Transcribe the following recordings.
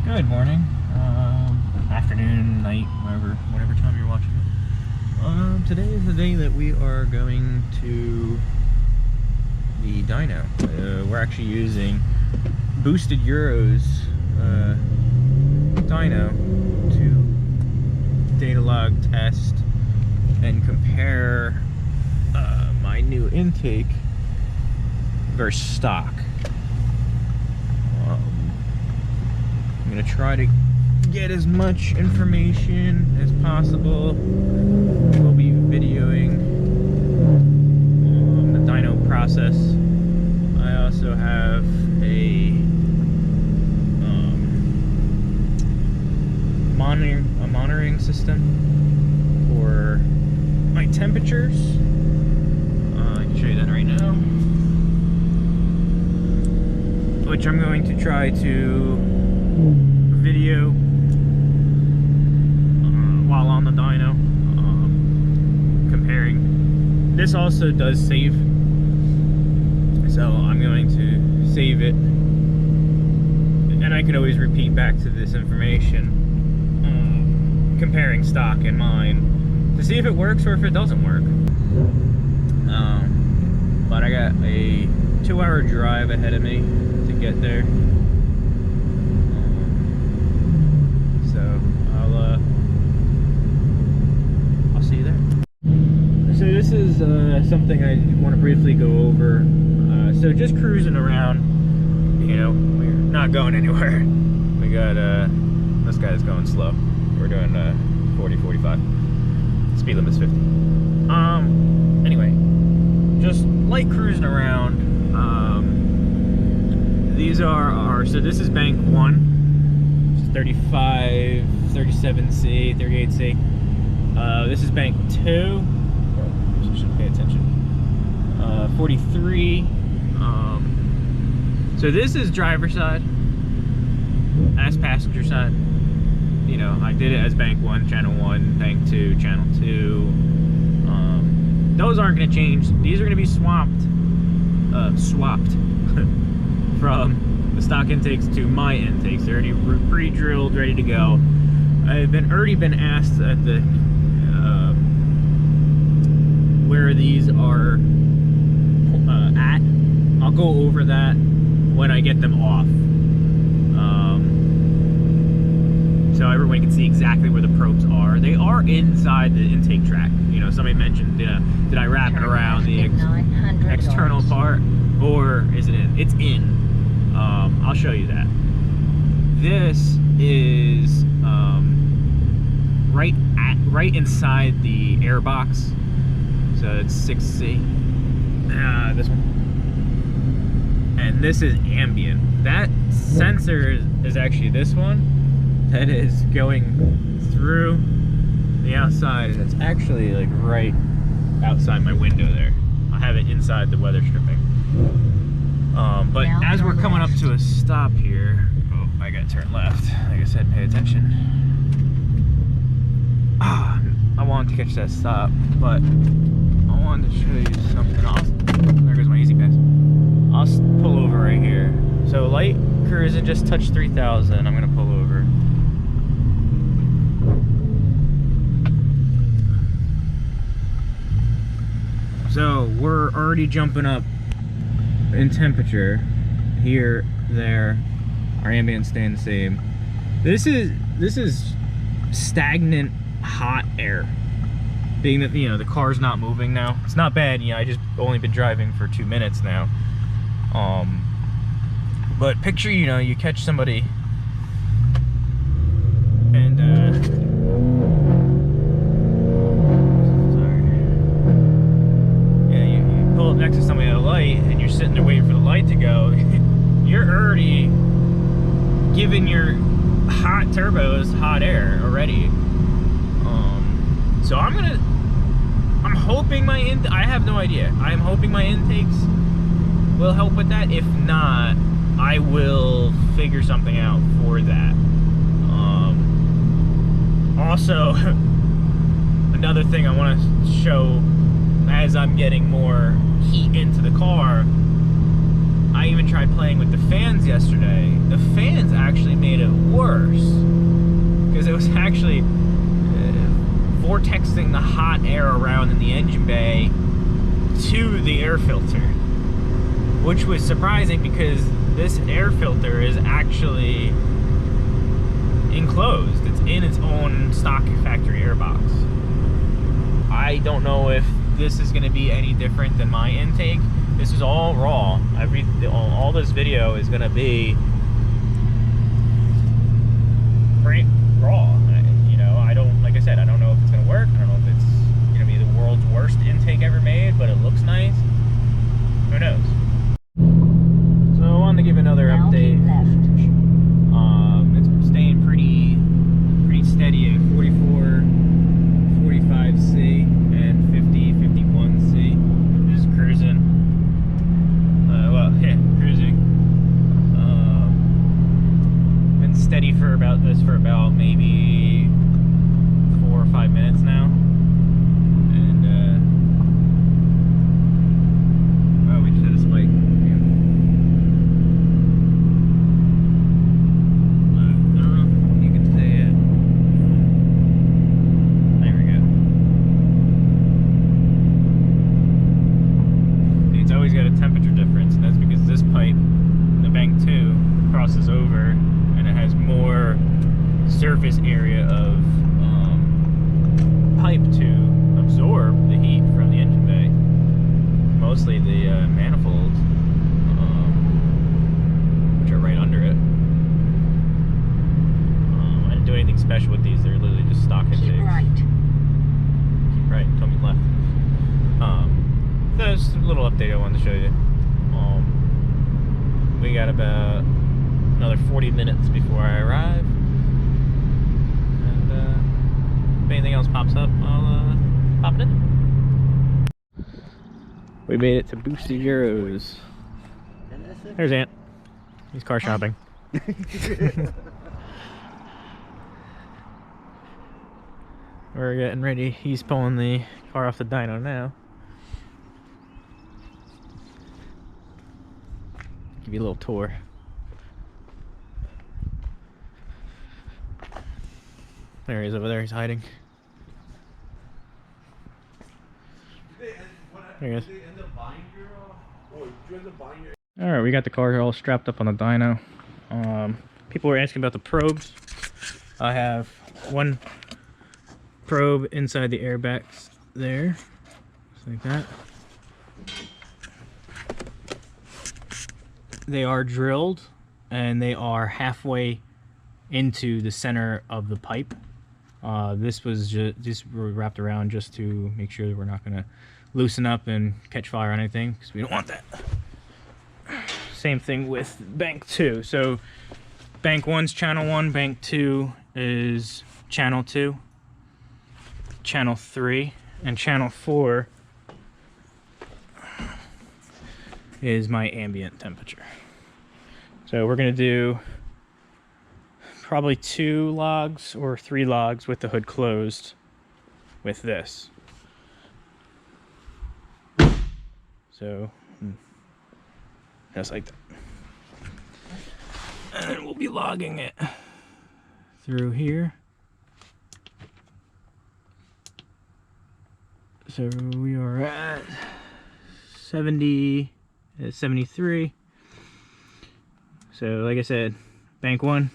Good morning, afternoon, night, whatever time you're watching it. Today is the day that we are going to the dyno. We're actually using Boosted Euro's dyno to data log, test, and compare my new intake versus stock. I'm going to try to get as much information as possible. We'll be videoing the dyno process. I also have a monitoring system for my temperatures. I can show you that right now, which I'm going to try to video while on the dyno, comparing. This also does save, so I'm going to save it, and I can always repeat back to this information, comparing stock and mine to see if it works or if it doesn't work. But I got a 2-hour drive ahead of me to get there. I'll see you there. So this is something I want to briefly go over. So just cruising around, you know, we're not going anywhere. We got this guy's going slow. We're doing 40, 45. Speed limit's 50. Anyway, just light cruising around. These are our, so this is bank 1, 35, 37C, 38C. This is bank 2. Should pay attention. 43. So this is driver side. That's passenger side. You know, I did it as bank 1, channel 1, bank 2, channel 2. Those aren't going to change. These are going to be swapped from the stock intakes to my intakes. They're already pre-drilled, ready to go. I've already been asked at the where these are at. I'll go over that when I get them off, so everyone can see exactly where the probes are. They are inside the intake track. You know, somebody mentioned, did I wrap it around the external part, or is it in? It's in. I'll show you that. This is right inside the air box. So it's 6C. This one. And this is ambient. That sensor is actually this one. That is going through the outside, and it's actually like right outside my window there. I have it inside the weather stripping. But as we're coming up to a stop here, oh, I gotta turn left. Like I said, pay attention. I wanted to catch that stop, but I wanted to show you something. There goes my easy pass. I'll pull over right here. So light cruising, just touched 3,000. I'm gonna pull over. So we're already jumping up in temperature here, there. Our ambient staying the same. This is stagnant hot air, being that, you know, the car's not moving now. It's not bad. I just only been driving for 2 minutes now. But picture, you know, you catch somebody and you pull up next to somebody at a light and you're sitting there waiting for the light to go. You're already giving your hot turbos hot air already. So I'm hoping I have no idea. I'm hoping my intakes will help with that. If not, I will figure something out for that. Also, another thing I want to show, as I'm getting more heat into the car, I even tried playing with the fans yesterday. The fans actually made it work. around in the engine bay to the air filter, which was surprising because this air filter is actually enclosed. It's in its own stock factory air box. I don't know if this is going to be any different than my intake. This is all raw. All this video is going to be raw. You know, like I said, I don't know if it's going to work. I don't know if it's going to be the world's worst intake ever made, but it looks nice. Who knows? So I wanted to give another update. It's staying pretty steady at 44, 45C and 50, 51C. Just cruising. Cruising. Been steady for about maybe 4 or 5 minutes now. And oh, we just hit a spike. Got a temperature difference, and that's because this pipe, the bank 2, crosses over and it has more surface area of pipe to absorb the heat from the engine bay, mostly the manifolds, which are right under it. I didn't do anything special with these. They're literally just stock intakes. Keep right, tell me left. There's a little update I wanted to show you. We got about another 40 minutes before I arrive, and if anything else pops up, I'll pop it in. We made it to Boosty Zeros. There's Ant. He's car shopping. We're getting ready. He's pulling the car off the dyno now. Give you a little tour. There he is over there, he's hiding. There he is. Alright, we got the car all strapped up on the dyno. People were asking about the probes. I have one probe inside the airbags there, just like that. They are drilled and they are halfway into the center of the pipe. This were wrapped around just to make sure that we're not going to loosen up and catch fire or anything, because we don't want that. Same thing with bank 2. So bank 1's channel 1, bank 2 is channel 2, channel 3, and channel 4 is my ambient temperature. So we're going to do probably 2 logs or 3 logs with the hood closed with this. So just like that. And then we'll be logging it through here. So we are at 73. So like I said, bank 1,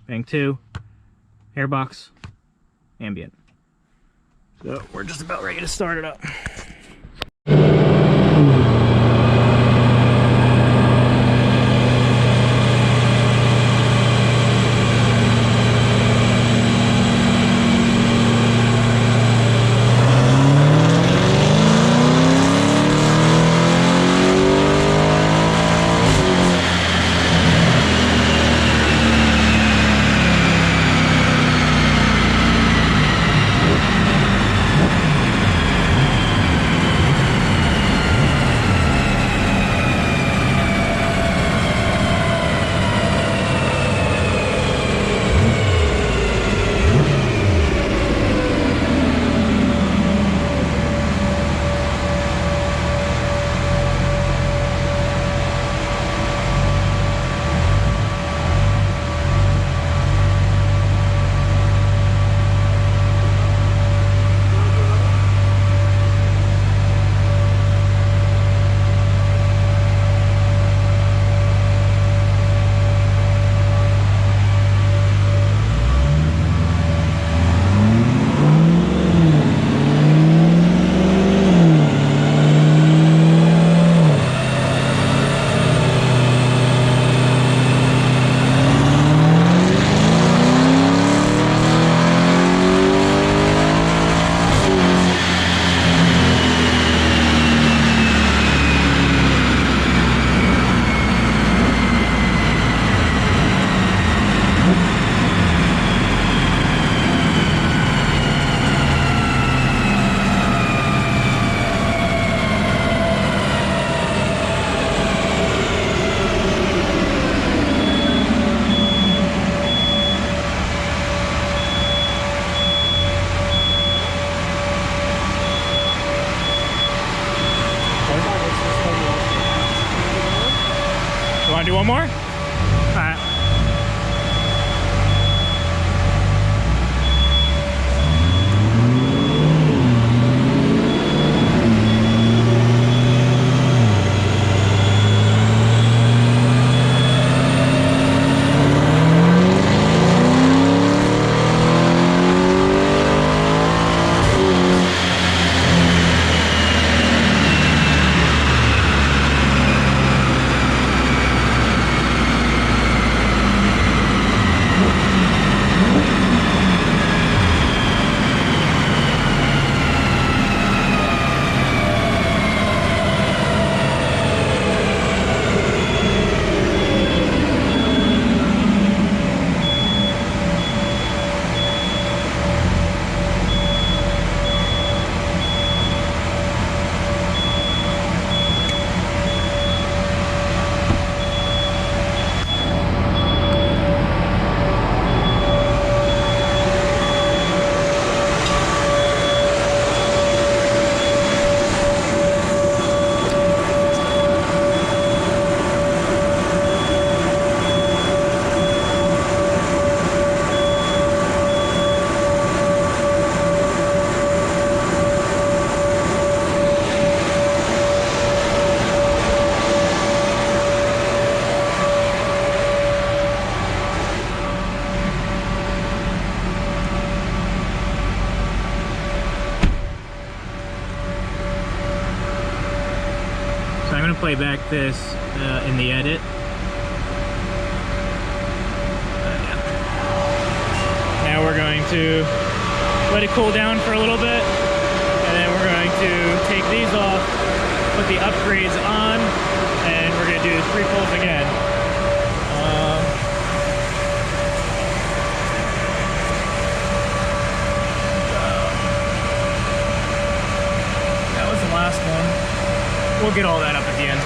bank 2, airbox, ambient. So we're just about ready to start it up. play back this in the edit. Yeah. Now we're going to let it cool down for a little bit, and then we're going to take these off, put the upgrades on, and we're going to do the 3 pulls again. That was the last one. We'll get all that up at the end.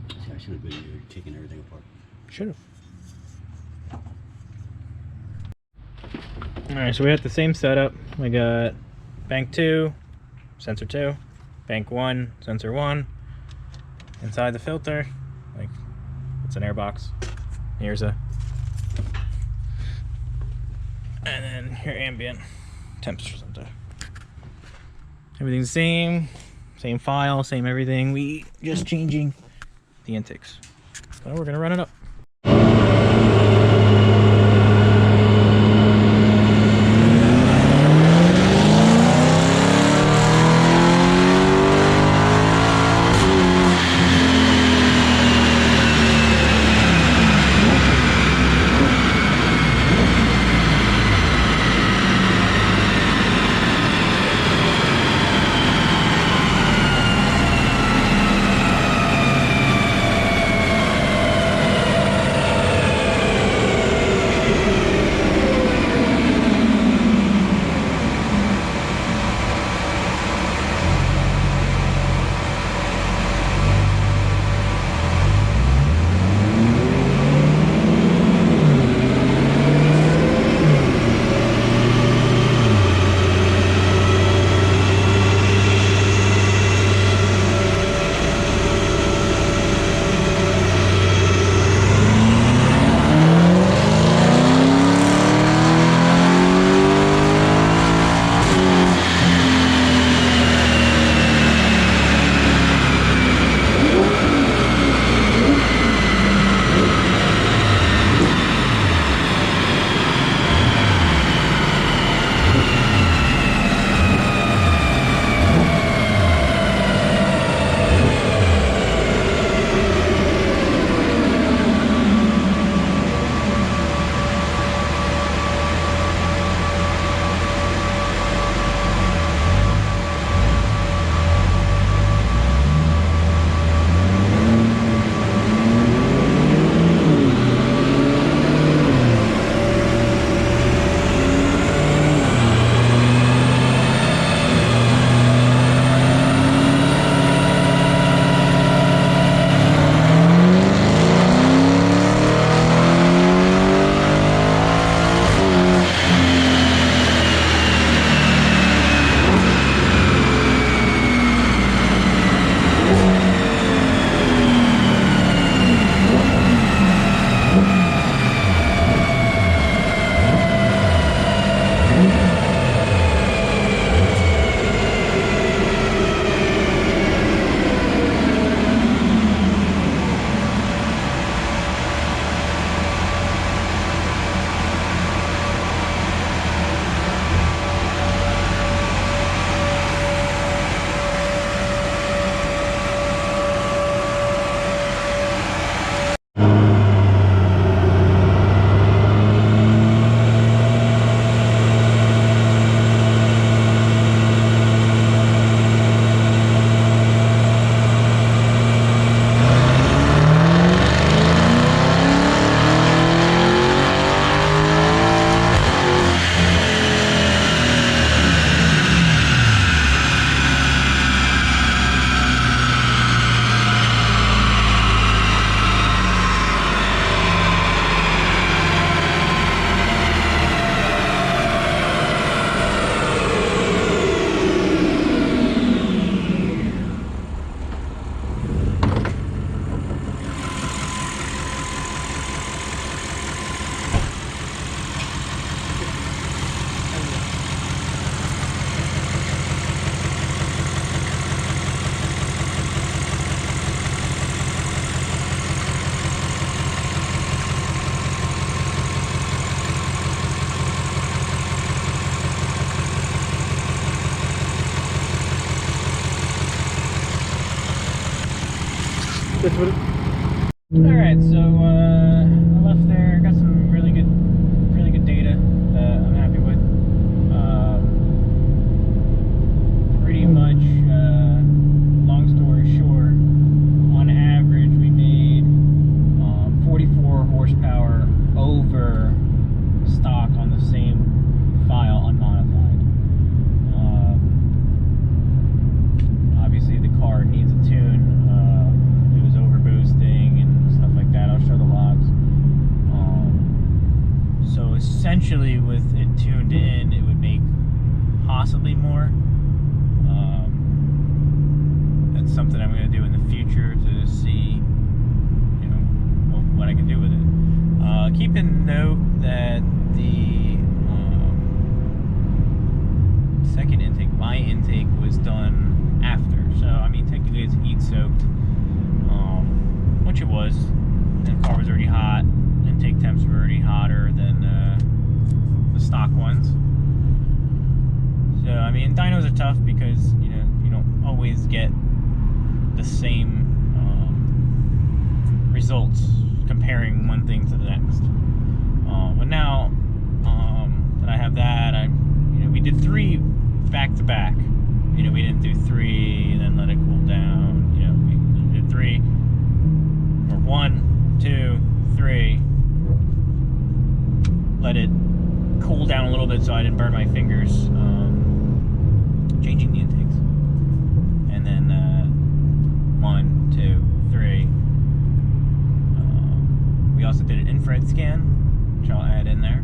I should have been here taking everything apart. Should have. Alright, so we got the same setup. We got bank 2, sensor 2, bank 1, sensor 1. Inside the filter, like, it's an air box. Here's a, and then your ambient temperature sensor. Everything's the same file, same everything. We just changing the intakes. So we're gonna run it up. Alright, so I left there, got some really good data that I'm happy with. Pretty much, long story short, on average we made 44 horsepower over stock on the same file unmodified. Obviously the car needs a tune. It was overboosting and stuff like that. I'll show the logs. So essentially with it tuned in, it would make possibly more. That's something I'm going to do in the future to see, you know, what I can do with it. Keep in note that the second intake, my intake, was done after. So, I mean, technically it's heat soaked, which it was. And the car was already hot. Intake temps were already hotter than the stock ones. So, I mean, dynos are tough because, you know, you don't always get the same results comparing one thing to the next. But now that I have that, we did 3 back to back. You know, we didn't do 3 and then let it cool down. You know, we did 3 or 1, 2, 3. Let it cool down a little bit so I didn't burn my fingers. Changing the intakes, and then 1, 2, 3. We also did an infrared scan, which I'll add in there.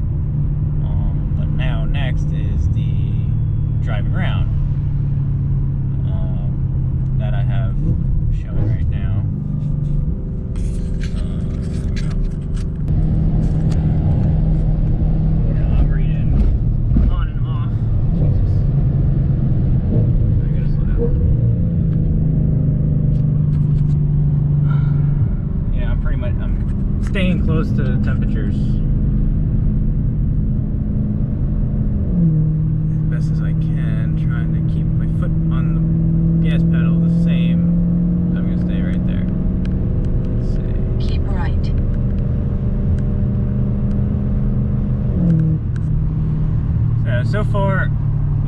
But now next is the driving around that I have showing right now. I'm reading on and off. Jesus. I gotta slow down. Yeah, I'm staying close to the temperatures as best as I can, trying to keep my foot on the gas pedal the same. So I'm gonna stay right there. Let's see. Keep right. So far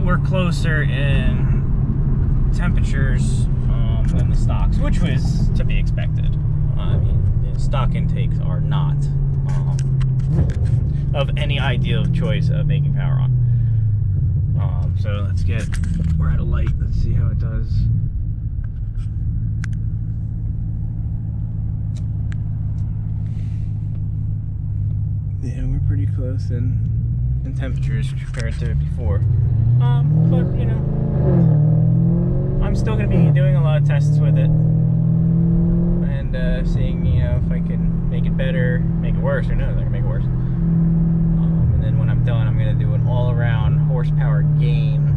we're closer in temperatures than the stocks, which was to be expected. I mean, stock intakes are not of any ideal choice of making power on. So we're at a light. Let's see how it does. Yeah, we're pretty close in temperatures compared to before. But you know, I'm still gonna be doing a lot of tests with it and seeing, you know, if I can make it better, make it worse, or no, I can make it worse. And then when I'm done, I'm gonna do an all-around horsepower gain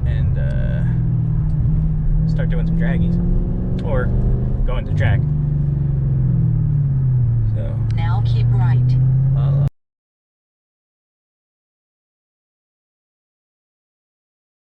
and start doing some draggies or go into drag. So Now keep right.